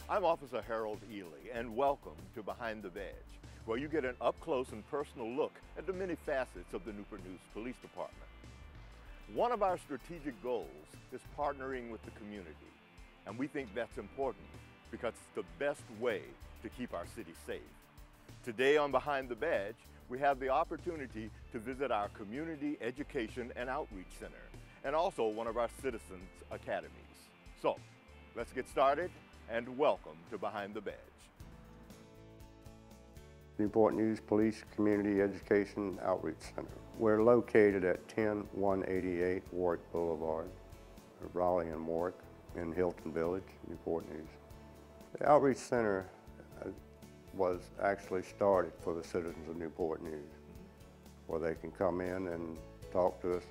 I'm Officer Harold Ely, and welcome to Behind the Badge, where you get an up-close and personal look at the many facets of the Newport News Police Department. One of our strategic goals is partnering with the community, and we think that's important because it's the best way to keep our city safe. Today on Behind the Badge, we have the opportunity to visit our Community Education and Outreach Center, and also one of our Citizens Academies. So, let's get started, and welcome to Behind the Badge. Newport News Police Community Education Outreach Center. We're located at 10188 Warwick Boulevard, Raleigh and Warwick in Hilton Village, Newport News. The Outreach Center was actually started for the citizens of Newport News, where they can come in and talk to us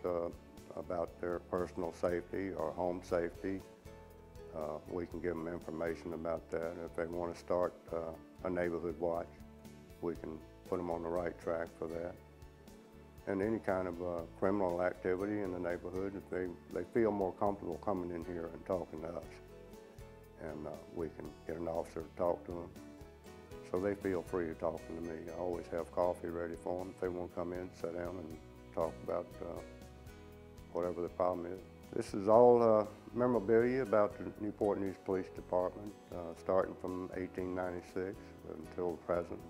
about their personal safety or home safety. We can give them information about that. If they want to start a neighborhood watch, we can put them on the right track for that. And any kind of criminal activity in the neighborhood, if they feel more comfortable coming in here and talking to us. And we can get an officer to talk to them. So they feel free to talking to me. I always have coffee ready for them if they want to come in, sit down and talk about whatever the problem is. This is all memorabilia about the Newport News Police Department, starting from 1896 until the present.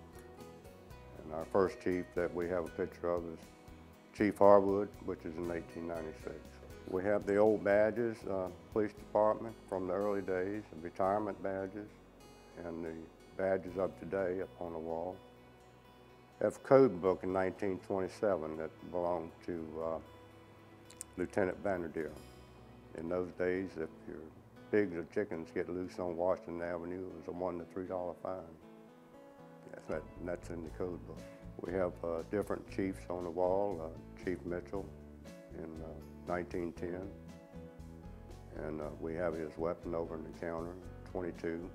And our first chief that we have a picture of is Chief Harwood, which is in 1896. We have the old badges, police department from the early days, the retirement badges, and the badges of today up on the wall. We have a code book in 1927 that belonged to Lieutenant Vanderdeer. In those days, if your pigs or chickens get loose on Washington Avenue, it was a $1 to $3 fine. Yes, that's in the code book. We have different chiefs on the wall. Chief Mitchell in 1910, and we have his weapon over in the counter, 22.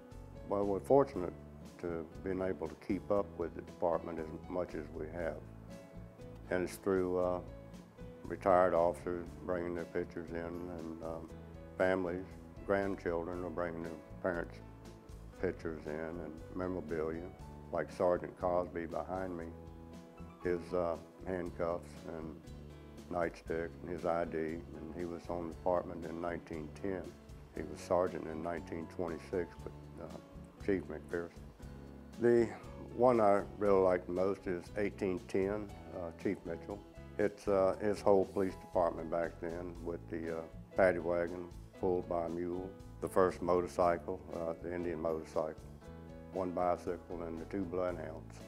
Well, we're fortunate to being able to keep up with the department as much as we have, and it's through retired officers bringing their pictures in, and families, grandchildren are bringing their parents' pictures in, and memorabilia, like Sergeant Cosby behind me, his handcuffs and nightstick and his ID, and he was on the department in 1910. He was sergeant in 1926 with Chief McPherson. The one I really like the most is 1810, Chief Mitchell. It's his whole police department back then with the paddy wagon pulled by a mule, the first motorcycle, the Indian motorcycle, one bicycle, and the 2 bloodhounds.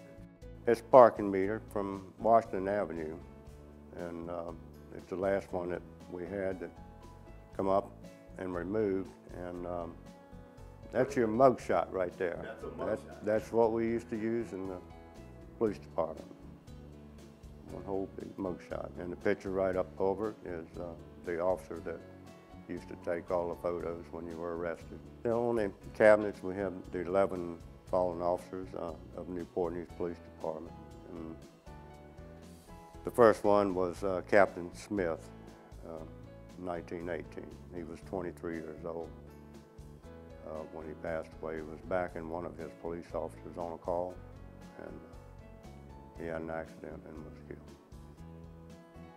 It's parking meter from Washington Avenue, and it's the last one that we had that come up and removed, and that's your mug shot right there. That's a mug shot. That's what we used to use in the police department. One whole big mug shot. And the picture right up over it is the officer that used to take all the photos when you were arrested. On the cabinets, we have the 11 fallen officers of Newport News Police Department. And the first one was Captain Smith, 1918. He was 23 years old when he passed away. He was backing one of his police officers on a call, and he had an accident and was killed.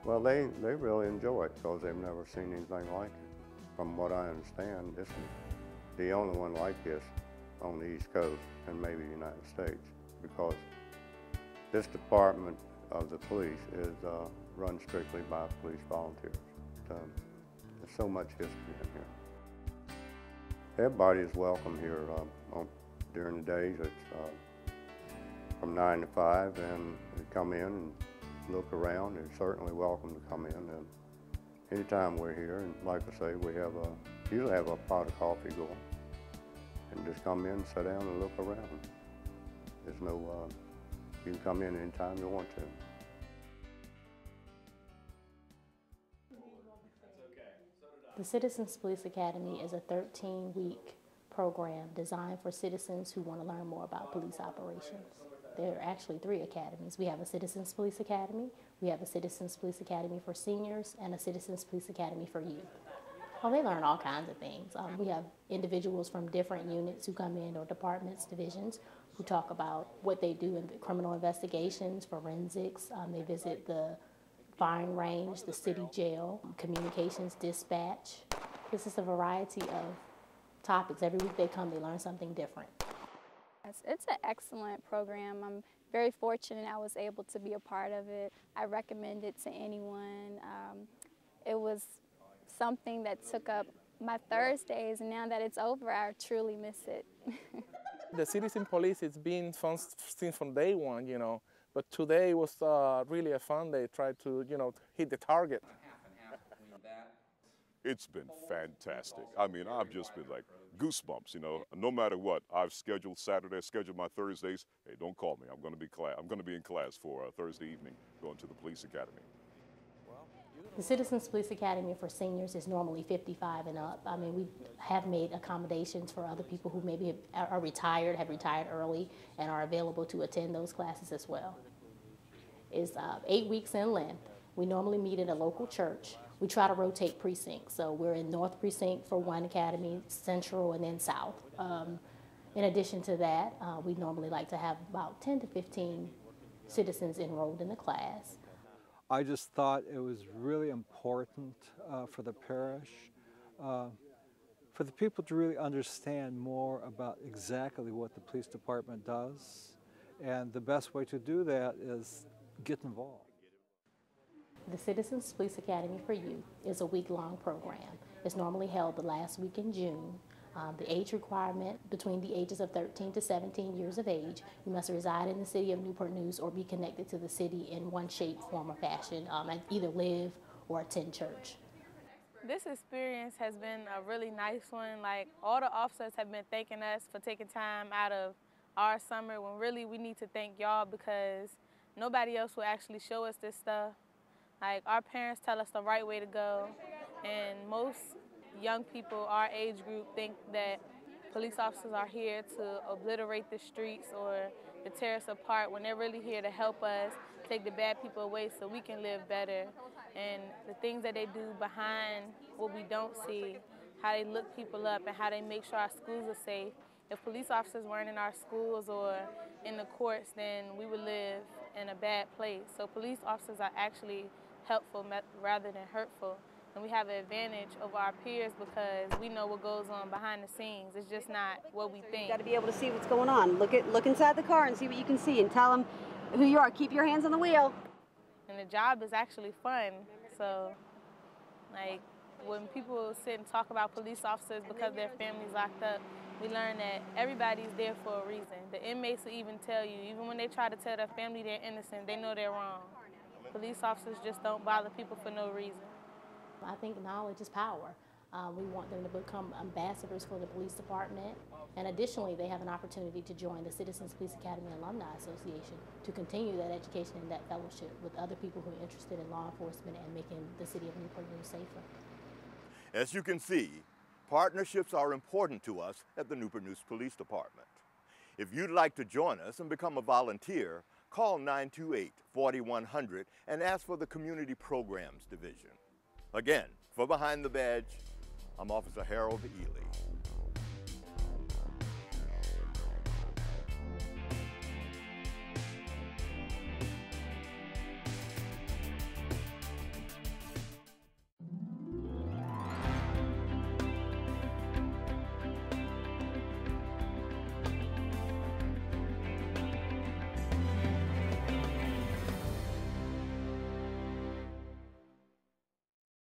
Well, they really enjoy it because they've never seen anything like it. From what I understand, this is the only one like this on the East Coast and maybe the United States, because this department of the police is run strictly by police volunteers. There's so much history in here. Everybody is welcome here during the days. It's from 9 to 5, and they come in and look around. They're certainly welcome to come in. And anytime we're here, and like I say, we have usually have a pot of coffee going, and just come in, sit down, and look around. There's no, you can come in anytime you want to. The Citizens Police Academy is a 13-week program designed for citizens who want to learn more about police operations. There are actually 3 academies. We have a Citizens Police Academy, we have a Citizens Police Academy for seniors, and a Citizens Police Academy for youth. Oh, they learn all kinds of things. We have individuals from different units who come in, or departments, divisions, who talk about what they do in criminal investigations, forensics. They visit the firing range, the city jail, communications dispatch. This is a variety of topics. Every week they come, they learn something different. It's an excellent program. I'm very fortunate I was able to be a part of it. I recommend it to anyone. It was something that took up my Thursdays, and now that it's over, I truly miss it. The citizen police, it's been fun since from day one, you know, but today was really a fun day. Tried to, you know, hit the target. It's been fantastic. I mean, I've just been like goosebumps, you know. No matter what, I've scheduled Saturday, scheduled my Thursdays. Hey, don't call me. I'm going to be in class for Thursday evening, going to the police academy. The Citizens Police Academy for seniors is normally 55 and up. I mean, we have made accommodations for other people who maybe are retired, have retired early, and are available to attend those classes as well. It's 8 weeks in length. We normally meet at a local church. We try to rotate precincts, so we're in North Precinct for one academy, Central, and then South. In addition to that, we normally like to have about 10 to 15 citizens enrolled in the class. I just thought it was really important for the parish, for the people to really understand more about exactly what the police department does, and the best way to do that is get involved. The Citizens Police Academy for Youth is a week-long program. It's normally held the last week in June. The age requirement between the ages of 13 to 17 years of age, you must reside in the city of Newport News or be connected to the city in one shape, form, or fashion, and either live or attend church. This experience has been a really nice one. Like, all the officers have been thanking us for taking time out of our summer, when really we need to thank y'all, because nobody else will actually show us this stuff. Like, our parents tell us the right way to go, and most young people our age group think that police officers are here to obliterate the streets or to tear us apart, when they're really here to help us take the bad people away so we can live better. And the things that they do behind what we don't see, how they look people up and how they make sure our schools are safe. If police officers weren't in our schools or in the courts, then we would live in a bad place. So police officers are actually helpful rather than hurtful. And we have an advantage over our peers because we know what goes on behind the scenes. It's just not what we think. You got to be able to see what's going on. Look inside the car and see what you can see, and tell them who you are. Keep your hands on the wheel. And the job is actually fun. So, like, when people sit and talk about police officers because their family's locked up, we learn that everybody's there for a reason. The inmates will even tell you, even when they try to tell their family they're innocent, they know they're wrong. Police officers just don't bother people for no reason. I think knowledge is power. We want them to become ambassadors for the police department. And additionally, they have an opportunity to join the Citizens Police Academy Alumni Association to continue that education and that fellowship with other people who are interested in law enforcement and making the city of Newport News safer. As you can see, partnerships are important to us at the Newport News Police Department. If you'd like to join us and become a volunteer, call 928-4100 and ask for the Community Programs Division. Again, for Behind the Badge, I'm Officer Harold Ely.